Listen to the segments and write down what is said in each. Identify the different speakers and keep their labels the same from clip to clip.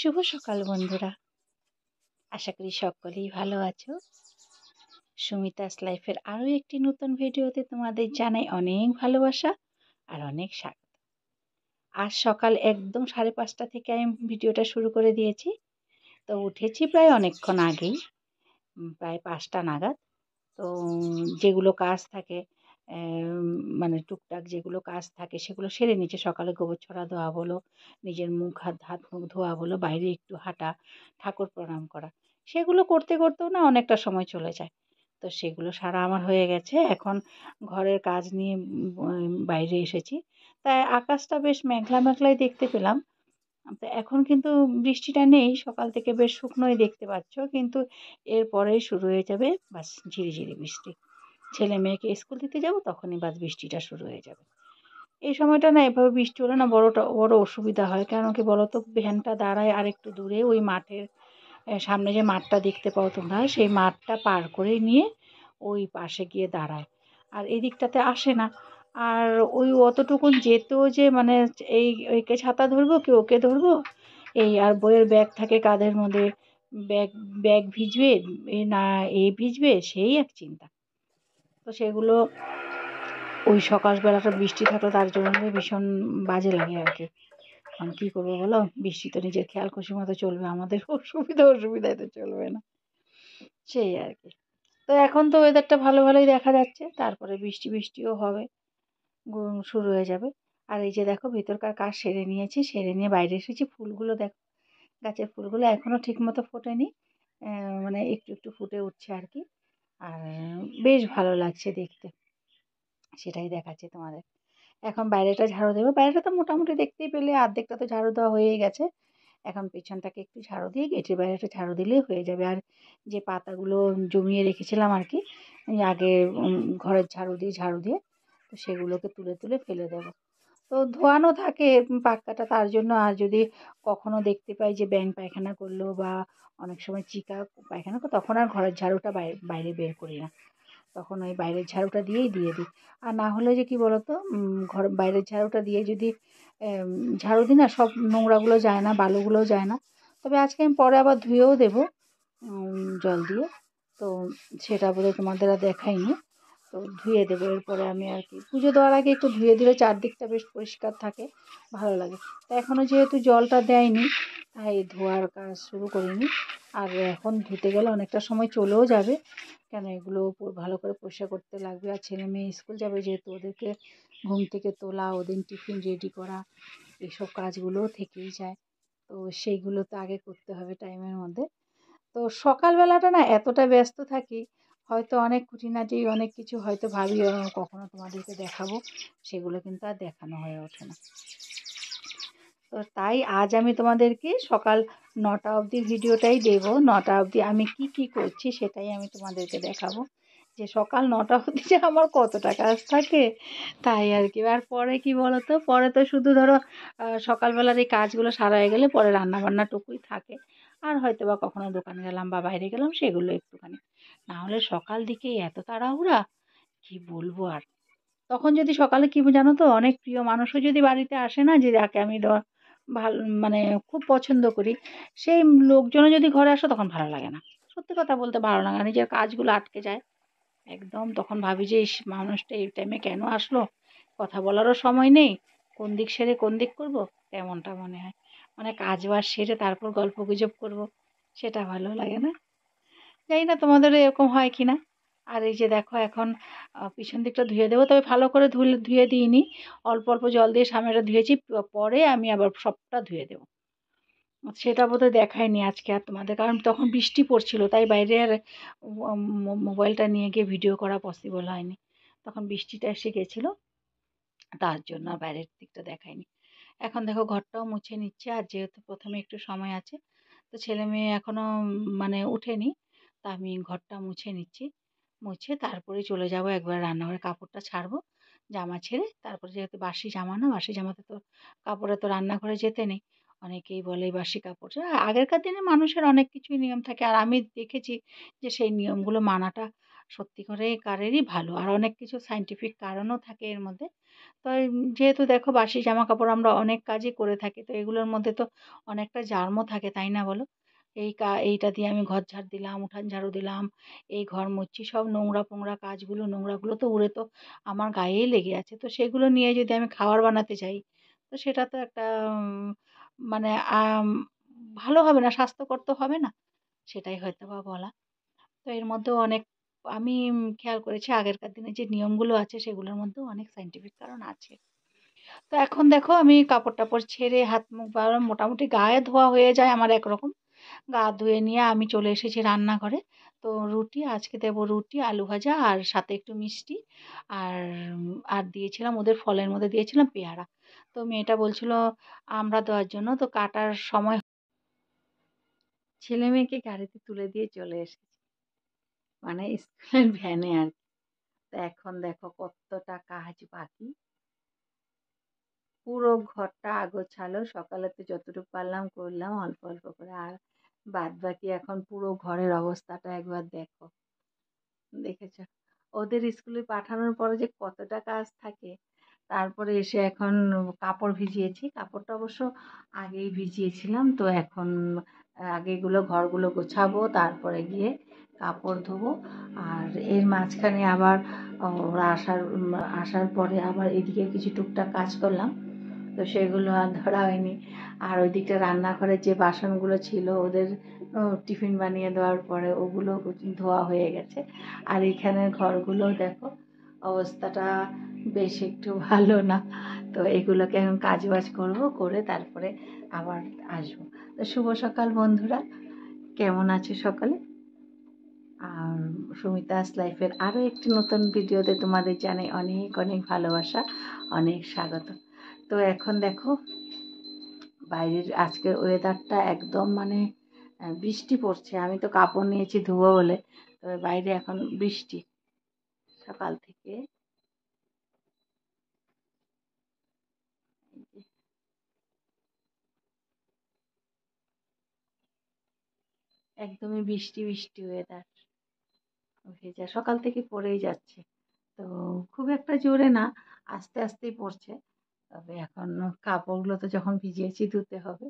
Speaker 1: শুভ সকাল বন্ধুরা। আশা করি সকলেই ভালো আছো। সুমিতাস লাইফের আরও একটি নতুন ভিডিওতে তোমাদের জানাই অনেক ভালোবাসা আর অনেক স্বাগত। আজ সকাল একদম 5:30 থেকে আমি ভিডিওটা শুরু করে দিয়েছি। তো উঠেছি প্রায় অনেকক্ষণ আগেই, প্রায় 5টা নাগাদ। তো যেগুলো কাজ থাকে, মানে টুকটাক যেগুলো কাজ থাকে সেগুলো সেরে নিচ্ছে। সকালে গোবর ছড়া দেওয়া বলো, নিজের মুখ হাত মুখ ধোয়া বলো, বাইরে একটু হাঁটা, ঠাকুর প্রণাম করা, সেগুলো করতে করতেও না অনেকটা সময় চলে যায়। তো সেগুলো সারা আমার হয়ে গেছে। এখন ঘরের কাজ নিয়ে বাইরে এসেছি। তাই আকাশটা বেশ মেঘলা মেঘলাই দেখতে পেলাম। তো এখন কিন্তু বৃষ্টিটা নেই, সকাল থেকে বেশ শুকনোই দেখতে পাচ্ছ, কিন্তু এরপরেই শুরু হয়ে যাবে বাস ঝিরিঝিরি বৃষ্টি। ছেলে মেয়েকে স্কুল দিতে যাব তখনই বাস বৃষ্টিটা শুরু হয়ে যাবে। এই সময়টা না এভাবে বৃষ্টি হলে না বড় অসুবিধা হয়। কেন কি বলো তো, ভ্যানটা দাঁড়ায় আর একটু দূরে, ওই মাঠের সামনে যে মাঠটা দেখতে পাও তোমরা, সেই মাঠটা পার করে নিয়ে ওই পাশে গিয়ে দাঁড়ায়, আর এদিকটাতে আসে না। আর ওই অতটুকুন যেতেও যে মানে এই একে ছাতা ধরবো কি ওকে ধরবো, এই আর বইয়ের ব্যাগ থাকে কাঁধের মধ্যে, ব্যাগ ব্যাগ ভিজবে না ভিজবে, সেই এক চিন্তা। তো সেগুলো ওই সকালবেলাটা বৃষ্টি থাকলে তার জন্য ভীষণ বাজে লাগে আর কি। এখন কী করবো বলো, বৃষ্টি তো নিজের খেয়াল খুশি মতো চলবে, আমাদের অসুবিধায় তো চলবে না, সেই আর কি। তো এখন তো ওয়েদারটা ভালোই দেখা যাচ্ছে, তারপরে বৃষ্টিও হবে, শুরু হয়ে যাবে। আর এই যে দেখো ভিতরকার কাজ সেরে নিয়েছি, সেরে নিয়ে বাইরে এসেছি। ফুলগুলো দেখো, গাছের ফুলগুলো এখনও ঠিক মতো ফোটেনি, মানে একটু একটু ফুটে উঠছে আর কি। আর বেশ ভালো লাগছে দেখতে, সেটাই দেখাচ্ছি তোমাদের। এখন বাইরেটা ঝাড়ু দেবো। বাইরেটা তো মোটামুটি দেখতেই পেলে অর্ধেকটা তো ঝাড়ু দেওয়া হয়েই গেছে। এখন পেছনটাকে একটু ঝাড়ু দিয়ে গেটের বাইরেটা ঝাড়ু দিলেই হয়ে যাবে। আর যে পাতাগুলো জমিয়ে রেখেছিলাম আর কি, এই আগে ঘরের ঝাড়ু দিয়ে, তো সেগুলোকে তুলে তুলে ফেলে দেবো। তো ধোয়ানো থাকে পাক্কাটা, তার জন্য। আর যদি কখনো দেখতে পাই যে ব্যাঙ পায়খানা করলো বা অনেক সময় চিকা পায়খানা করলো, তখন আর ঘরের ঝাড়ুটা বাইরে বের করি না, তখন ওই বাইরের ঝাড়ুটা দিয়েই দিয়ে দিই। আর না হলে যে কী বলো তো, ঘর বাইরের ঝাড়ুটা দিয়ে যদি ঝাড়ু দিই না, সব নোংরাগুলো যায় না, বালুগুলোও যায় না। তবে আজকে আমি পরে আবার ধুয়েও দেবো জল দিয়ে। তো সেটা বোধহয় তোমাদের আর দেখাইনি। তো ধুয়ে দেবো এরপরে আমি আর কি। পুজো দেওয়ার আগে একটু ধুয়ে দিলে চারদিকটা বেশ পরিষ্কার থাকে, ভালো লাগে। তা এখনও যেহেতু জলটা দেয়নি, তাই ধোয়ার কাজ শুরু করিনি। আর এখন ধুতে গেলে অনেকটা সময় চলেও যাবে, কেন এগুলো ভালো করে পরিষ্কার করতে লাগবে। আর ছেলে মেয়ে স্কুল যাবে যেহেতু, ওদেরকে ঘুম থেকে তোলা, ওদের টিফিন রেডি করা, এইসব কাজগুলোও থেকেই যায়। তো সেইগুলো তো আগে করতে হবে টাইমের মধ্যে। তো সকালবেলাটা না এতটা ব্যস্ত থাকি, হয়তো অনেক খুঁটিনাটি অনেক কিছু হয়তো ভাবি কখনো তোমাদেরকে দেখাবো, সেগুলো কিন্তু আর দেখানো হয়ে ওঠে না। তো তাই আজ আমি তোমাদেরকে সকাল 9টা অবধি ভিডিওটাই দেবো। 9টা অবধি আমি কি করছি সেটাই আমি তোমাদেরকে দেখাবো, যে সকাল 9টা অবধি যে আমার কতটা কাজ থাকে, তাই আর কি। আর পরে কি বলো তো, পরে তো শুধু ধরো সকালবেলার এই কাজগুলো সারা হয়ে গেলে পরে রান্নাবান্নাটুকুই থাকে। আর হয়তো বা কখনো দোকানে গেলাম বা বাইরে গেলাম, সেগুলো একটুখানি। না হলে সকাল দিকেই এত তাড়াহুড়া, কি বলবো আর। তখন যদি সকালে কি জানো তো, অনেক প্রিয় মানুষও যদি বাড়িতে আসে না, যে যাকে আমি ভালো মানে খুব পছন্দ করি, সেই লোকজনও যদি ঘরে আসে তখন ভালো লাগে না। সত্যি কথা বলতে ভালো লাগে না, নিজের কাজগুলো আটকে যায় একদম। তখন ভাবি যে ইস, মানুষটা এই টাইমে কেন আসলো, কথা বলারও সময় নেই, কোন দিক সেরে কোন দিক করবো, তেমনটা মনে হয়। মানে কাজ বাজ সেরে তারপর গল্প গুজব করবো, সেটা ভালো লাগে না। জানি না তোমাদেরও এরকম হয় কি না। আর এই যে দেখো এখন পিছন দিকটা ধুয়ে দেবো, তবে ভালো করে ধুয়ে দিইনি, অল্প অল্প জল দিয়ে সামনেটা ধুয়েছি, পরে আমি আবার সবটা ধুয়ে দেবো। সেটা বোধহয় দেখাইনি আজকে আর তোমাদের, কারণ তখন বৃষ্টি পড়ছিল, তাই বাইরে আর মোবাইলটা নিয়ে গিয়ে ভিডিও করা পসিবল হয়নি। তখন বৃষ্টিটা এসে গেছিলো, তার জন্য আর বাইরের দিকটা দেখাইনি। এখন দেখো ঘরটাও মুছে নিচ্ছে, আর যেহেতু প্রথমে একটু সময় আছে, তো ছেলে মেয়ে এখনও মানে ওঠেনি, তা আমি ঘরটা মুছে নিচ্ছি। মুছে তারপরে চলে যাব একবার রান্নাঘরে, কাপড়টা ছাড়বো, জামা ছেড়ে। তারপরে যেহেতু বাসি জামা না, বাসি জামাতে তো কাপড়ে তো রান্নাঘরে যেতে নেই। অনেকেই বলে বাসি কাপড়, আগেরকার দিনে মানুষের অনেক কিছুই নিয়ম থাকে, আর আমি দেখেছি যে সেই নিয়মগুলো মানাটা সত্যিকারেরই ভালো। আর অনেক কিছু সায়েন্টিফিক কারণও থাকে এর মধ্যে। তো যেহেতু দেখো বাসি জামাকাপড় আমরা অনেক কাজই করে থাকি। তো এগুলোর মধ্যে তো অনেকটা জার্মও থাকে, তাই না বলো? এইটা দিয়ে আমি ঘর ঝাড় দিলাম, উঠান ঝাড়ু দিলাম, এই ঘর মুছছি, সব নোংরা-ফোংরা কাজগুলো নোংরাগুলো তো উড়ে তো আমার গায়েই লেগে আছে। তো সেগুলো নিয়ে যদি আমি খাবার বানাতে যাই, তো সেটা তো একটা মানে ভালো হবে না, স্বাস্থ্যকর তো হবে না। সেটাই হয়তোবা বলা। তো এর মধ্যেও অনেক আমি খেয়াল করেছি আগেরকার দিনে যে নিয়মগুলো আছে সেগুলোর মধ্যেও অনেক সায়েন্টিফিক কারণ আছে। তো এখন দেখো আমি কাপড়-টাপড় ছেড়ে হাত মুখ বা মোটামুটি গায়ে ধোয়া হয়ে যায় আমার একরকম। গা ধুয়ে নিয়ে আমি চলে এসেছি রান্নাঘরে। তো আজকে দেবো রুটি, আলু ভাজা আর সাথে একটু মিষ্টি আর দিয়েছিলাম ওদের ফলের মধ্যে দিয়েছিলাম পেয়ারা। তো মেয়েটা বলছিল আমড়া দেওয়ার জন্য, তো কাটার সময় ছেলে-মেয়েকে গাড়িতে তুলে দিয়ে চলে এসেছি। মানে স্কুলের ভ্যানে আরকি। তো এখন দেখো কতটা কাজ বাকি। পুরো ঘরটা আগোছালো। সকালে তো যতটুকু পারলাম করলাম অল্প, অল্প করে। আর বাদবাকি এখন পুরো ঘরের অবস্থাটা একবার দেখো। দেখেছো? ওদের স্কুলে পাঠানোর পরে যে কতটা কাজ থাকে। তারপরে এসে এখন কাপড় ভিজিয়েছি। কাপড়টা অবশ্য আগেই ভিজিয়েছিলাম। তো এখন আগে এগুলো ঘরগুলো গোছাবো, তারপরে গিয়ে কাপড় ধোবো। আর এর মাঝখানে আবার ওরা আসার পরে আবার এদিকে কিছু টুকটাক কাজ করলাম। তো সেগুলো আর ধরা হয়নি। আর ওইদিকটা রান্নাঘরের যে বাসনগুলো ছিল ওদের টিফিন বানিয়ে দেওয়ার পরে ওগুলো ধোয়া হয়ে গেছে। আর এখানের ঘরগুলো দেখো অবস্থাটা বেশ একটু ভালো না। তো এগুলোকে এখন কাজবাজ করবো, করে তারপরে আবার আসবো। তো শুভ সকাল বন্ধুরা, কেমন আছো সকলে? আর সুমিতাস লাইফের আরও একটি নতুন ভিডিওতে তোমাদের জানাই অনেক অনেক ভালোবাসা, অনেক স্বাগত। তো এখন দেখো বাইরের আজকের ওয়েদারটা একদম মানে বৃষ্টি পড়ছে। আমি তো কাপড় নিয়েছি ধুবো বলে, তবে বাইরে এখন বৃষ্টি সকাল থেকে। একদমই বৃষ্টি বৃষ্টি ওয়েদার, ভেজা সকাল থেকে পড়েই যাচ্ছে। তো খুব একটা জোরে না, আস্তে আস্তেই পড়ছে। তবে এখন কাপড়গুলো তো যখন ভিজিয়েছি ধুতে হবে।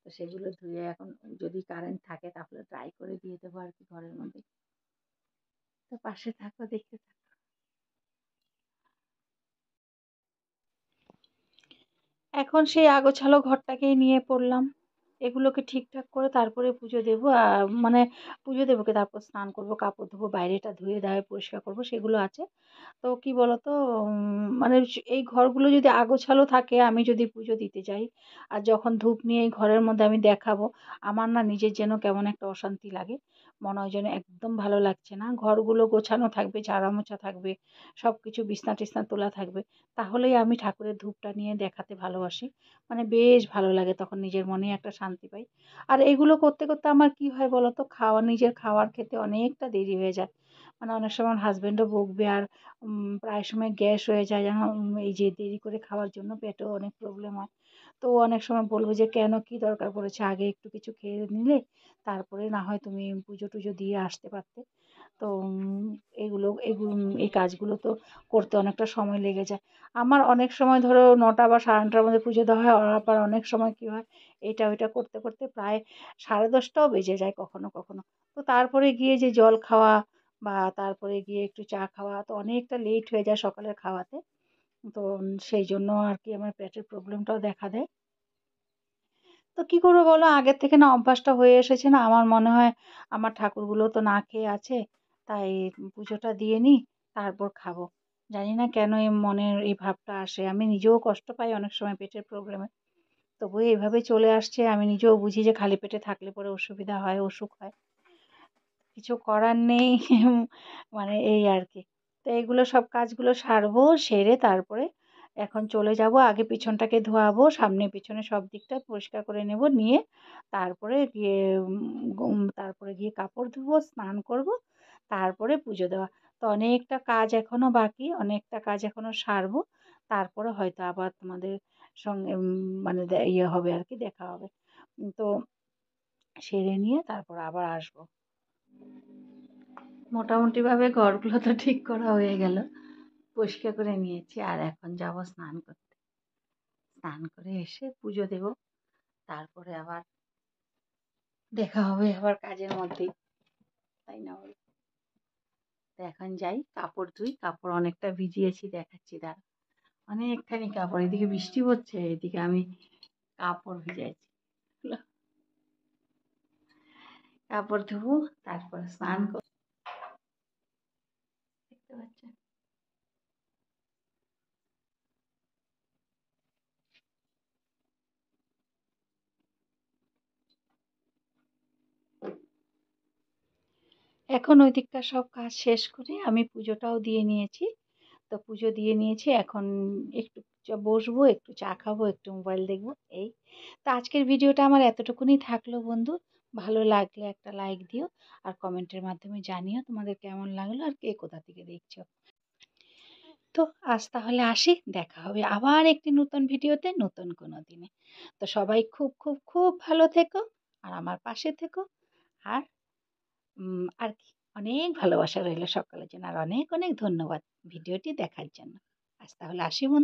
Speaker 1: তো সেগুলো ধুয়ে এখন যদি কারেন্ট থাকে তাহলে ড্রাই করে দিয়ে দেবো আর কি ঘরের মধ্যে। তো পাশে থাকো, দেখতে থাকো। এখন সেই আগোছালো ঘরটাকেই নিয়ে পড়লাম। এগুলোকে ঠিকঠাক করে তারপরে পুজো দেবো। মানে পুজো দেবো কি, তারপর স্নান করবো, কাপড় ধোবো, বাইরেটা ধুয়ে ধায়ে পরিষ্কার করবো, সেগুলো আছে। তো কি বলতো, মানে এই ঘরগুলো যদি আগোছালো থাকে, আমি যদি পুজো দিতে যাই আর যখন ধূপ নিয়ে এই ঘরের মধ্যে আমি দেখাবো, আমার না নিজের যেন কেমন একটা অশান্তি লাগে। মনে হয় যেন একদম ভালো লাগছে না। ঘরগুলো গোছানো থাকবে, ঝাড়া মোছা থাকবে, সব কিছু বিছনা টিছনা তোলা থাকবে। তাহলেই আমি ঠাকুরের ধূপটা নিয়ে দেখাতে ভালোবাসি। মানে বেশ ভালো লাগে, তখন নিজের মনে একটা শান্তি পাই। আর এগুলো করতে করতে আমার কি হয় বলতো, নিজের খাওয়ার খেতে অনেকটা দেরি হয়ে যায়। মানে অনেক সময় আমার হাজবেন্ডও বকবে। আর প্রায় সময় গ্যাস হয়ে যায় যেন, এই যে দেরি করে খাওয়ার জন্য পেটেও অনেক প্রবলেম হয়। তো ও অনেক সময় বলবে যে কেন, কি দরকার পড়েছে, আগে একটু কিছু খেয়ে নিলে তারপরে না হয় তুমি পুজো টুজো দিয়ে আসতে পারতে। তো এই কাজগুলো তো করতে অনেকটা সময় লেগে যায়। আমার অনেক সময় ধরো ৯টা বা ৯:৩০টার মধ্যে পুজো দেওয়া হয়। আর আবার অনেক সময় কি হয়, এটা ওইটা করতে করতে প্রায় 10:30টাও বেজে যায় কখনো কখনো। তো তারপরে গিয়ে যে জল খাওয়া বা তারপরে গিয়ে একটু চা খাওয়া, তো অনেকটা লেট হয়ে যায় সকালের খাওয়াতে। তো সেই জন্য আর কি আমার পেটের প্রবলেমটাও দেখা দেয়। তো কি করবো বলো, আগের থেকে না অভ্যাসটা হয়ে এসেছে না। আমার মনে হয় আমার ঠাকুরগুলো তো না খেয়ে আছে, তাই পুজোটা দিয়ে নিই, তারপর খাবো। জানি না কেন এই মনের এই ভাবটা আসে। আমি নিজেও কষ্ট পাই অনেক সময় পেটের প্রবলেমে। তবুও এভাবে চলে আসছে। আমি নিজেও বুঝি যে খালি পেটে থাকলে পরে অসুবিধা হয়, অসুখ হয়। কিছু করার নেই। মানে এই আর কি। তো এগুলো সব কাজগুলো সারবো, সেরে তারপরে এখন চলে যাব। আগে পিছনটাকে ধোয়াবো, সামনে পিছনে সব দিকটা পরিষ্কার করে নেব, নিয়ে তারপরে গিয়ে কাপড় ধোবো, স্নান করব, তারপরে পুজো দেওয়া। তো অনেকটা কাজ এখনো বাকি, অনেকটা কাজ এখনো সারবো। তারপরে হয়তো আবার তোমাদের সঙ্গে মানে ইয়ে হবে আর কি, দেখা হবে। তো সেরে নিয়ে তারপর আবার আসবো। মোটামুটিভাবে ঘরগুলো তো ঠিক করা হয়ে গেল, পরিষ্কার করে নিয়েছি। আর এখন যাব স্নান করতে। স্নান করে এসে পুজো দেব, তারপরে আবার দেখা হবে আবার কাজের মধ্যেই, তাই না বলো? তো এখন যাই, কাপড় ধুই। কাপড় অনেকটা ভিজিয়েছি, দেখাচ্ছি দাঁড়া। অনেকখানি কাপড়, এদিকে বৃষ্টি পড়ছে, এদিকে আমি কাপড় ভিজাইছি। কাপড় ধুবো, তারপরে স্নান করবো। দেখতে পাচ্ছেন? এখন ওই দিককার সব কাজ শেষ করে আমি পুজোটাও দিয়ে নিয়েছি। তো পুজো দিয়ে নিয়েছি, এখন একটু বসবো, একটু চা খাবো, একটু মোবাইল দেখবো, এই। তো আজকের ভিডিওটা আমার এতটুকুনি থাকলো বন্ধু। ভালো লাগলে একটা লাইক দিও, আর কমেন্টের মাধ্যমে জানিও তোমাদের কেমন লাগলো আর কে কোথা থেকে দেখছো। তো আজ তাহলে আসি, দেখা হবে আবার একটি নতুন ভিডিওতে নতুন কোনো দিনে। তো সবাই খুব খুব খুব ভালো থেকো, আর আমার পাশে থেকো। আর আর কি, অনেক ভালোবাসা রইলো সকলের জন্য, আর অনেক অনেক ধন্যবাদ ভিডিওটি দেখার জন্য। আজ তাহলে আসি বন্ধু।